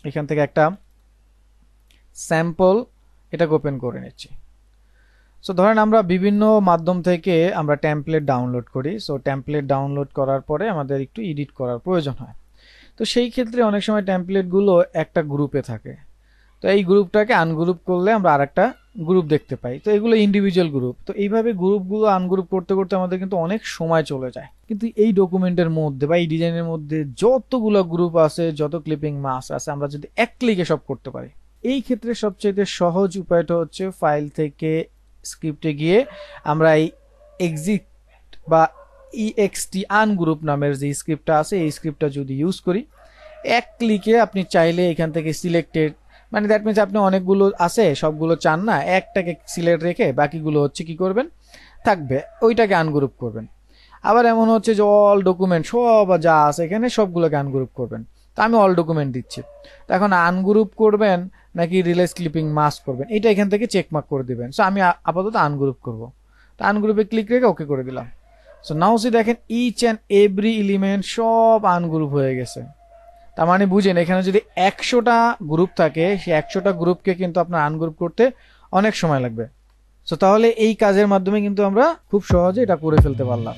এখান থেকে একটা স্যাম্পল এটাকে ওপেন করে নিচ্ছি। সো ধরেন আমরা বিভিন্ন মাধ্যম থেকে আমরা টেমপ্লেট ডাউনলোড করি। সো টেমপ্লেট ডাউনলোড করার পরে আমাদের একটু এডিট করার প্রয়োজন হয়। তো সেই ক্ষেত্রে অনেক সময় টেমপ্লেটগুলো একটা গ্রুপে থাকে। তো এই গ্রুপটাকে আনগ্রুপ করলে আমরা আরেকটা গ্রুপ দেখতে পাই। তো এগুলো ইন্ডিভিজুয়াল গ্রুপ। তো এইভাবে গ্রুপগুলো আনগ্রুপ করতে করতে আমাদের কিন্তু অনেক সময় চলে যায়। কিন্তু এই ডকুমেন্টের মধ্যে বা এই ডিজাইনের মধ্যে যতগুলো গ্রুপ আছে, যত ক্লিপিং মাস্ক আছে, আমরা যদি এক ক্লিকে সব করতে পারি। এই ক্ষেত্রে সবচেয়ে সহজ উপায়টা হচ্ছে ফাইল থেকে স্ক্রিপ্টে গিয়ে আমরা এই এক্সিট বা ইএক্সটি আনগ্রুপ নামের যে স্ক্রিপ্টটা আছে এই স্ক্রিপ্টটা যদি ইউজ করি, এক ক্লিকে আপনি চাইলে এখান থেকে সিলেক্টেড, মানে দ্যাট মিনস আপনি অনেকগুলো আছে সবগুলো চান না, একটাকে সিলেক্ট রেখে বাকিগুলো হচ্ছে কি করবেন থাকবে ওইটাকে আনগ্রুপ করবেন। আবার এমন হচ্ছে যে অল ডকুমেন্ট সব যা আছে এখানে সবগুলোকে আনগ্রুপ করবেন। তো আমি অল ডকুমেন্ট দিচ্ছি। তো এখন আনগ্রুপ করবেন নাকি রিলেজ ক্লিপিং মাস্ক করবেন এটা এখান থেকে চেকমার্ক করে দিবেন। সো আমি আপাতত আনগ্রুপ করব। তো আনগ্রুপে ক্লিক রেখে ওকে করে দিলাম। সো নাও সি দেখেন ইচ অ্যান্ড এভরি এলিমেন্ট সব আনগ্রুপ হয়ে গেছে। তার মানে বুঝেন এখানে যদি 100টা গ্রুপ থাকে সেই 100টা গ্রুপকে কিন্তু আপনার আনগ্রুপ করতে অনেক সময় লাগবে। সো তাহলে এই কাজের মাধ্যমে কিন্তু আমরা খুব সহজে এটা করে ফেলতে পারলাম।